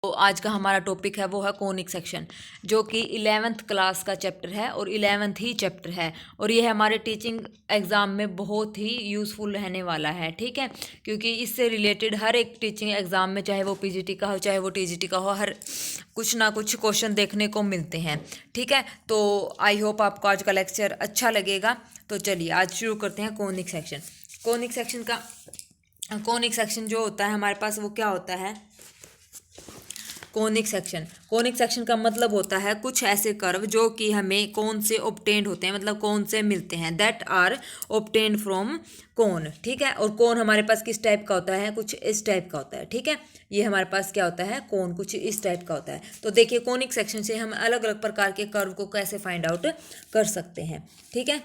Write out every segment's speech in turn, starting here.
तो आज का हमारा टॉपिक है वो है कोनिक सेक्शन, जो कि 11th क्लास का चैप्टर है और 11th ही चैप्टर है और ये हमारे टीचिंग एग्ज़ाम में बहुत ही यूज़फुल रहने वाला है। ठीक है, क्योंकि इससे रिलेटेड हर एक टीचिंग एग्ज़ाम में, चाहे वो पीजीटी का हो चाहे वो टीजीटी का हो, हर कुछ ना कुछ क्वेश्चन देखने को मिलते हैं। ठीक है, तो आई होप आपको आज का लेक्चर अच्छा लगेगा। तो चलिए आज शुरू करते हैं कोनिक सेक्शन। कोनिक सेक्शन जो होता है हमारे पास वो क्या होता है? कोनिक सेक्शन का मतलब होता है कुछ ऐसे कर्व जो कि हमें कोन से ऑब्टेन्ड होते हैं, मतलब कोन से मिलते हैं, दैट आर ऑब्टेन्ड फ्रॉम कोन। ठीक है, और कोन हमारे पास किस टाइप का होता है? कुछ इस टाइप का होता है। ठीक है, ये हमारे पास क्या होता है? कोन कुछ इस टाइप का होता है। तो देखिए कोनिक सेक्शन से हम अलग अलग प्रकार के कर्व को कैसे फाइंड आउट कर सकते हैं। ठीक है,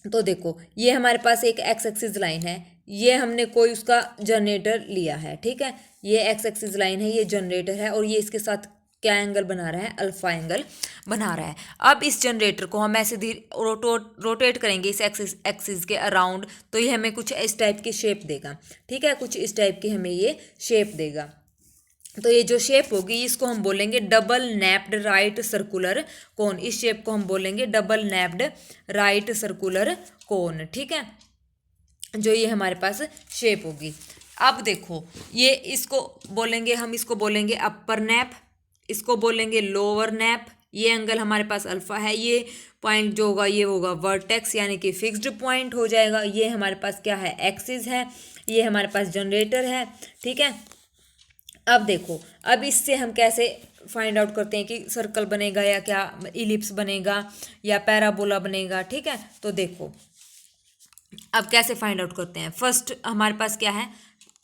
तो देखो ये हमारे पास एक एक्स एक्सिस लाइन है, ये हमने कोई उसका जनरेटर लिया है। ठीक है, ये एक्स एक्सिस लाइन है, ये जनरेटर है और ये इसके साथ क्या एंगल बना रहा है? अल्फा एंगल बना रहा है। अब इस जनरेटर को हम ऐसे धीरे रोटेट करेंगे इस एक्सिस के अराउंड, तो ये हमें कुछ इस टाइप की शेप देगा। ठीक है, कुछ इस टाइप की हमें ये शेप देगा। तो ये जो शेप होगी इसको हम बोलेंगे डबल नैप्ड राइट सर्कुलर कोन। इस शेप को हम बोलेंगे double napped right circular cone. ठीक है, जो ये हमारे पास शेप होगी। अब देखो ये इसको बोलेंगे अपर नैप, इसको बोलेंगे लोअर नैप। ये एंगल हमारे पास अल्फा है, ये पॉइंट जो होगा ये होगा वर्टेक्स यानी कि फिक्स्ड पॉइंट हो जाएगा। ये हमारे पास क्या है? एक्सिस है। ये हमारे पास जनरेटर है। ठीक है, अब देखो अब इससे हम कैसे फाइंड आउट करते हैं कि सर्कल बनेगा या क्या इलिप्स बनेगा या पैराबोला बनेगा। ठीक है, तो देखो अब कैसे फाइंड आउट करते हैं। फर्स्ट हमारे पास क्या है?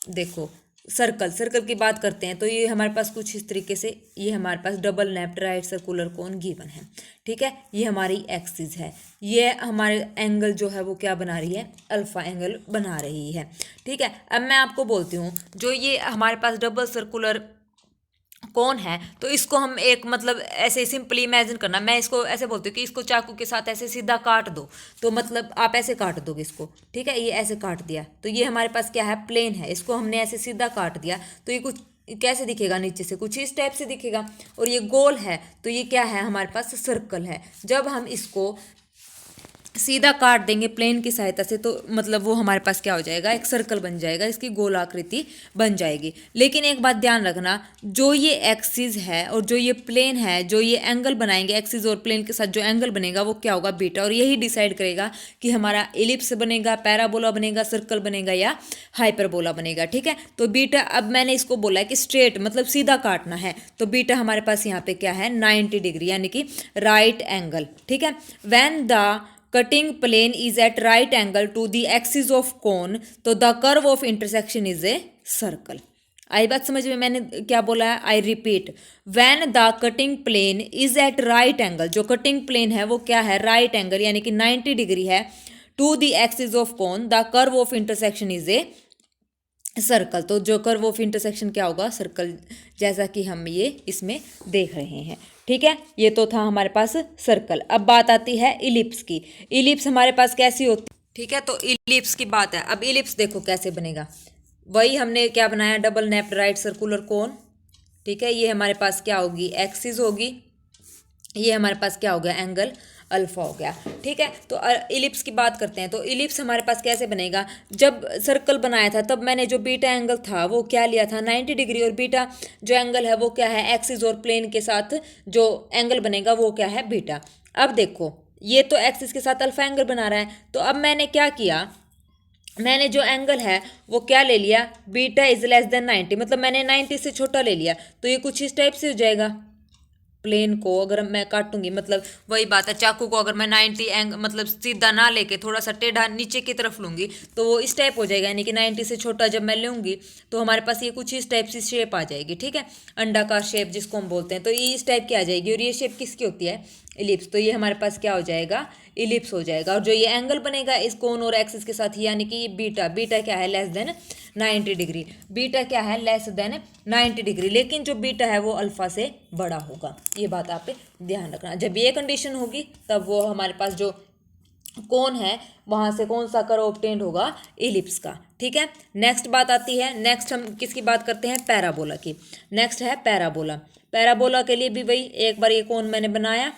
देखो सर्कल की बात करते हैं। तो ये हमारे पास कुछ इस तरीके से, ये हमारे पास double napped right circular cone given है। ठीक है, ये हमारी एक्सिस है, ये हमारे एंगल जो है वो क्या बना रही है? अल्फा एंगल बना रही है। ठीक है, अब मैं आपको बोलती हूँ जो ये हमारे पास डबल सर्कुलर कौन है, तो इसको हम एक मतलब ऐसे सिंपली इमेजिन करना, मैं इसको ऐसे बोलती हूँ कि इसको चाकू के साथ ऐसे सीधा काट दो। तो मतलब आप ऐसे काट दोगे इसको। ठीक है, ये ऐसे काट दिया तो ये हमारे पास क्या है? प्लेन है। इसको हमने ऐसे सीधा काट दिया तो ये कुछ कैसे दिखेगा? नीचे से कुछ इस टाइप से दिखेगा। और ये गोल है तो ये क्या है? हमारे पास सर्कल है। जब हम इसको सीधा काट देंगे प्लेन की सहायता से तो मतलब वो हमारे पास क्या हो जाएगा? एक सर्कल बन जाएगा, इसकी गोलाकृति बन जाएगी। लेकिन एक बात ध्यान रखना, जो ये एक्सिस है और जो ये प्लेन है, जो ये एंगल बनाएंगे एक्सिस और प्लेन के साथ जो एंगल बनेगा वो क्या होगा? बीटा। और यही डिसाइड करेगा कि हमारा एलिप्स बनेगा, पैराबोला बनेगा, सर्कल बनेगा या हाइपरबोला बनेगा। ठीक है, तो बीटा, अब मैंने इसको बोला है कि स्ट्रेट मतलब सीधा काटना है, तो बीटा हमारे पास यहाँ पे क्या है? 90 डिग्री यानी कि राइट एंगल। ठीक है, when the cutting plane is at right angle to the axis of cone, तो the curve of intersection is a circle. आई बात समझ में? मैंने क्या बोला है? I repeat, when the cutting plane is at right angle, जो कटिंग प्लेन है वो क्या है? राइट एंगल यानी कि 90 डिग्री है to the axis of cone, the curve of intersection is a circle. तो जो कर्व ऑफ इंटरसेक्शन क्या होगा? सर्कल, जैसा कि हम ये इसमें देख रहे हैं। ठीक है, ये तो था हमारे पास सर्कल। अब बात आती है इलिप्स की। इलिप्स हमारे पास कैसी होती? ठीक है, तो इलिप्स की बात है। अब इलिप्स देखो कैसे बनेगा, वही हमने क्या बनाया? Double napped right circular cone. ठीक है, ये हमारे पास क्या होगी? एक्सिस होगी। ये हमारे पास क्या हो गया? एंगल अल्फा हो गया। ठीक है, तो इलिप्स की बात करते हैं। तो इलिप्स हमारे पास कैसे बनेगा? जब सर्कल बनाया था तब मैंने जो बीटा एंगल था वो क्या लिया था? 90 डिग्री। और बीटा जो एंगल है वो क्या है? एक्सिस और प्लेन के साथ जो एंगल बनेगा वो क्या है? बीटा। अब देखो ये तो एक्सिस के साथ अल्फा एंगल बना रहा है, तो अब मैंने क्या किया? मैंने जो एंगल है वो क्या ले लिया? बीटा इज लेस देन 90, मतलब मैंने 90 से छोटा ले लिया। तो ये कुछ इस टाइप से हो जाएगा। प्लेन को अगर मैं काटूंगी, मतलब वही बात है, चाकू को अगर मैं 90 मतलब सीधा ना लेके थोड़ा सा टेढ़ा नीचे की तरफ लूंगी तो वो इस टाइप हो जाएगा। यानी कि 90 से छोटा जब मैं लूंगी तो हमारे पास ये कुछ इस टाइप से शेप आ जाएगी। ठीक है, अंडाकार शेप जिसको हम बोलते हैं, तो ये इस टाइप की आ जाएगी। और ये शेप किसकी होती है? इलिप्स। तो ये हमारे पास क्या हो जाएगा? इलिप्स हो जाएगा। और जो ये एंगल बनेगा इस कोन और एक्सिस के साथ, यानी कि बीटा, बीटा क्या है? Less than 90 degree. बीटा क्या है? Less than 90 degree. लेकिन जो बीटा है वो अल्फा से बड़ा होगा। ये बात आप ध्यान रखना। जब ये कंडीशन होगी तब वो हमारे पास जो कौन है वहां से कौन सा कर्व ऑब्टेंड होगा, इलिप्स का। ठीक है, नेक्स्ट बात आती है, नेक्स्ट हम किसकी बात करते हैं, पैराबोला की। नेक्स्ट है पैराबोला। पैराबोला के लिए भी वही एक बार ये कौन मैंने बनाया,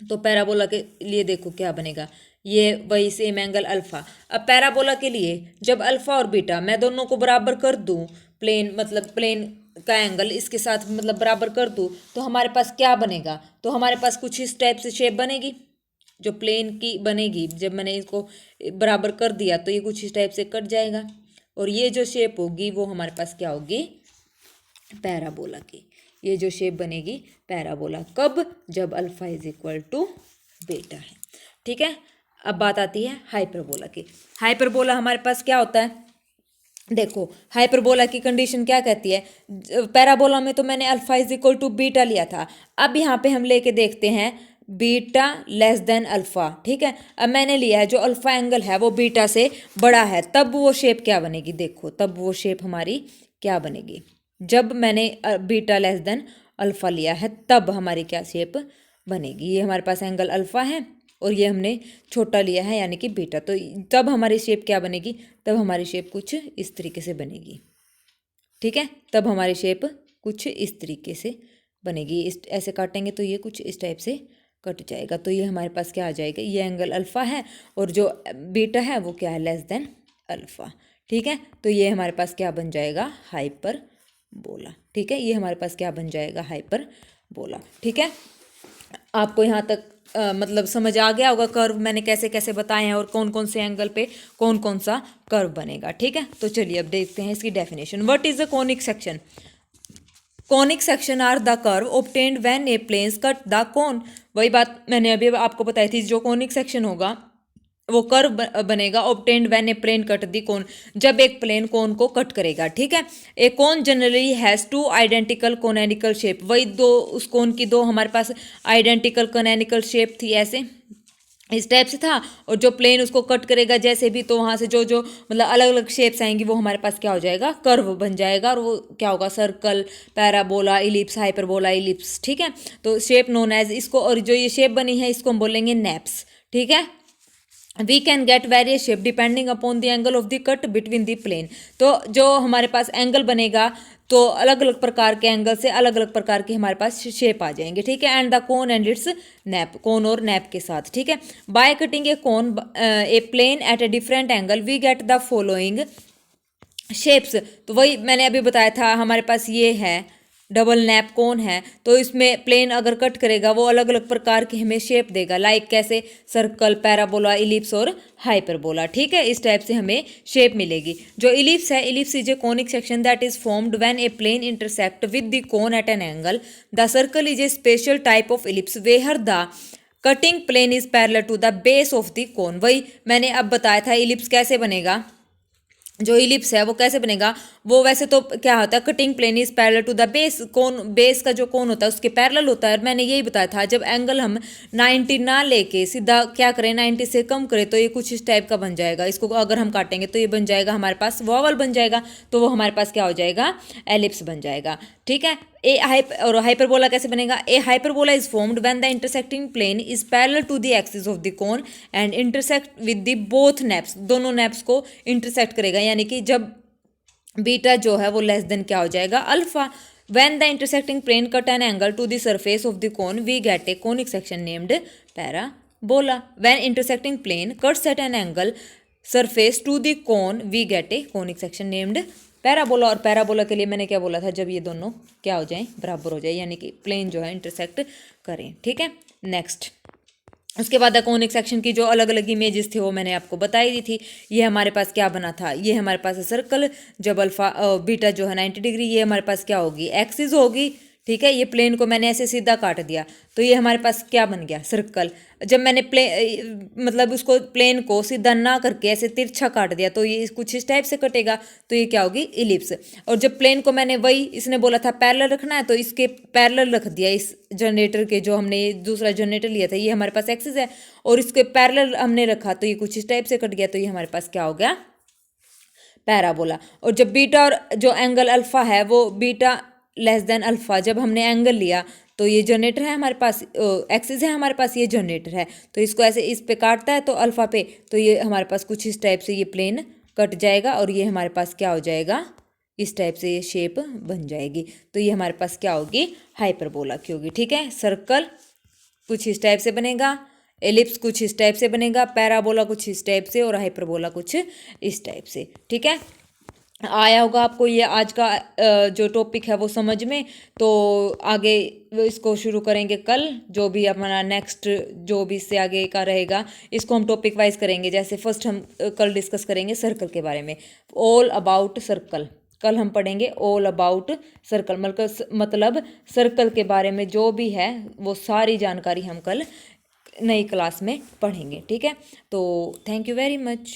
तो पैराबोला के लिए देखो क्या बनेगा, ये वही सेम एंगल अल्फा। अब पैराबोला के लिए जब अल्फा और बीटा मैं दोनों को बराबर कर दूं, प्लेन मतलब प्लेन का एंगल इसके साथ मतलब बराबर कर दूं, तो हमारे पास क्या बनेगा, तो हमारे पास कुछ इस टाइप से शेप बनेगी, जो प्लेन की बनेगी। जब मैंने इसको बराबर कर दिया तो ये कुछ इस टाइप से कट जाएगा, और ये जो शेप होगी वो हमारे पास क्या होगी, पैराबोला की। ये जो शेप बनेगी पैराबोला, कब, जब alpha is equal to beta है। ठीक है, अब बात आती है हाइपरबोला की। हाइपरबोला हमारे पास क्या होता है, देखो हाइपरबोला की कंडीशन क्या कहती है, पैराबोला में तो मैंने alpha is equal to beta लिया था, अब यहाँ पे हम लेके देखते हैं बीटा लेस देन अल्फा। ठीक है, अब मैंने लिया है जो अल्फा एंगल है वो बीटा से बड़ा है, तब वो शेप क्या बनेगी, देखो तब वो शेप हमारी क्या बनेगी, जब मैंने बीटा लेस देन अल्फा लिया है तब हमारी क्या शेप बनेगी। ये हमारे पास एंगल अल्फा है और ये हमने छोटा लिया है यानी कि बीटा, तो तब हमारी शेप क्या बनेगी, तब हमारी शेप कुछ इस तरीके से बनेगी। ठीक है, तब हमारी शेप कुछ इस तरीके से बनेगी, इस ऐसे काटेंगे तो ये कुछ इस टाइप से कट जाएगा, तो ये हमारे पास क्या आ जाएगा, ये एंगल अल्फा है और जो बीटा है वो क्या है, लेस देन अल्फा। ठीक है, तो ये हमारे पास क्या बन जाएगा, हाइपर बोला। ठीक है, ये हमारे पास क्या बन जाएगा, हाइपर बोला। ठीक है, आपको यहाँ तक मतलब समझ आ गया होगा कर्व मैंने कैसे कैसे बताए हैं और कौन कौन से एंगल पे कौन कौन सा कर्व बनेगा। ठीक है, तो चलिए अब देखते हैं इसकी definition. What is the conic section, conic section are the curve obtained when a planes cut the cone. वही बात मैंने अभी आपको बताई थी, जो कॉनिक सेक्शन होगा वो कर्व बनेगा obtained when a plane cut the cone, जब एक प्लेन कोन को कट करेगा। ठीक है, a cone generally has two identical conical shape, वही दो उस कोन की दो हमारे पास आइडेंटिकल कोनैनिकल शेप थी, ऐसे इस टाइप से था, और जो प्लेन उसको कट करेगा जैसे भी, तो वहाँ से जो जो मतलब अलग अलग शेप्स आएंगी वो हमारे पास क्या हो जाएगा, कर्व बन जाएगा, और वो क्या होगा, circle, parabola, ellipse, hyperbola, ellipse. ठीक है, तो शेप नोन एज इसको, और जो ये शेप बनी है इसको हम बोलेंगे नेप्स। ठीक है, we can get various shape depending upon the angle of the cut between the plane, तो जो हमारे पास एंगल बनेगा तो अलग अलग प्रकार के एंगल से अलग अलग प्रकार के हमारे पास शेप आ जाएंगे। ठीक है, and the cone and its nap, cone और नैप के साथ। ठीक है, by cutting a cone a plane at a different angle we get the following shapes, तो वही मैंने अभी बताया था, हमारे पास ये है डबल नैप कोन है, तो इसमें प्लेन अगर कट करेगा वो अलग अलग प्रकार के हमें शेप देगा, लाइक कैसे, सर्कल, पैराबोला, इलिप्स और हाइपरबोला। ठीक है, इस टाइप से हमें शेप मिलेगी। जो इलिप्स है, ellipse is a conic section that is formed when a plane intersect with the cone at an angle. The circle is a special type of ellipse where the cutting plane is parallel to the base of the cone. वही मैंने अब बताया था ellipse कैसे बनेगा, जो ellipse है वो कैसे बनेगा, वो वैसे तो क्या होता है, cutting plane is parallel to the base, cone base का जो कोन होता है उसके पैरेलल होता है। और मैंने यही बताया था जब एंगल हम 90 ना लेके सीधा क्या करें, 90 से कम करें, तो ये कुछ इस टाइप का बन जाएगा। इसको अगर हम काटेंगे तो ये बन जाएगा हमारे पास वॉवल बन जाएगा, तो वो हमारे पास क्या हो जाएगा, एलिप्स बन जाएगा। ठीक है, और हाइपरबोला कैसे बनेगा, a hyperbola is formed when the intersecting plane is parallel to the axis of the cone and intersect with the both naps, दोनों नैप्स को इंटरसेक्ट करेगा, यानी कि जब बीटा जो है वो लेस देन क्या हो जाएगा, alpha. When the intersecting plane cut an angle to the surface of the cone we get a conic section named parabola. When intersecting plane cuts at an angle surface to the cone we get a conic section named parabola. और parabola के लिए मैंने क्या बोला था, जब ये दोनों क्या हो जाएं, बराबर हो जाए, यानी कि प्लेन जो है इंटरसेक्ट करें। ठीक है, नेक्स्ट उसके बाद कॉनिक सेक्शन की जो अलग अलग इमेजेस थे वो मैंने आपको बताई दी थी। ये हमारे पास क्या बना था, ये हमारे पास है सर्कल, जब अल्फा बीटा जो है 90 डिग्री, ये हमारे पास क्या होगी, एक्सिस होगी। ठीक है, ये प्लेन को मैंने ऐसे सीधा काट दिया तो ये हमारे पास क्या बन गया, सर्कल। जब मैंने मतलब उसको प्लेन को सीधा ना करके ऐसे तिरछा काट दिया तो ये कुछ इस टाइप से कटेगा, तो ये क्या होगी, इलिप्स। और जब प्लेन को मैंने वही इसने बोला था पैरेलल रखना है, तो इसके पैरेलल रख दिया, इस जनरेटर के जो हमने दूसरा जनरेटर लिया था ये हमारे पास एक्सिस है, और इसके पैरेलल हमने रखा तो ये कुछ इस टाइप से कट गया, तो ये हमारे पास क्या हो गया, पैराबोला। और जब बीटा और जो एंगल अल्फा है वो बीटा लेस देन अल्फा, जब हमने एंगल लिया तो ये जनरेटर है हमारे पास, एक्सिस है हमारे पास, ये जनरेटर है। तो इसको ऐसे इस पे काटता है तो अल्फा पे, तो ये हमारे पास कुछ इस टाइप से ये प्लेन कट जाएगा और ये हमारे पास क्या हो जाएगा, इस टाइप से ये शेप बन जाएगी। तो ये हमारे पास क्या होगी, हाइपरबोला की होगी। ठीक है, सर्कल कुछ इस टाइप से बनेगा, एलिप्स कुछ इस टाइप से बनेगा, पैराबोला कुछ इस टाइप से और हाइपरबोला कुछ इस टाइप से। ठीक है, आया होगा आपको ये आज का जो टॉपिक है वो समझ में। तो आगे इसको शुरू करेंगे कल, जो भी हमारा नेक्स्ट जो भी इससे आगे का रहेगा इसको हम टॉपिक वाइज करेंगे। जैसे फर्स्ट हम कल डिस्कस करेंगे सर्कल के बारे में, ऑल अबाउट सर्कल। कल हम पढ़ेंगे ऑल अबाउट सर्कल, मतलब सर्कल के बारे में जो भी है वो सारी जानकारी हम कल नई क्लास में पढ़ेंगे। ठीक है, तो थैंक यू वेरी मच।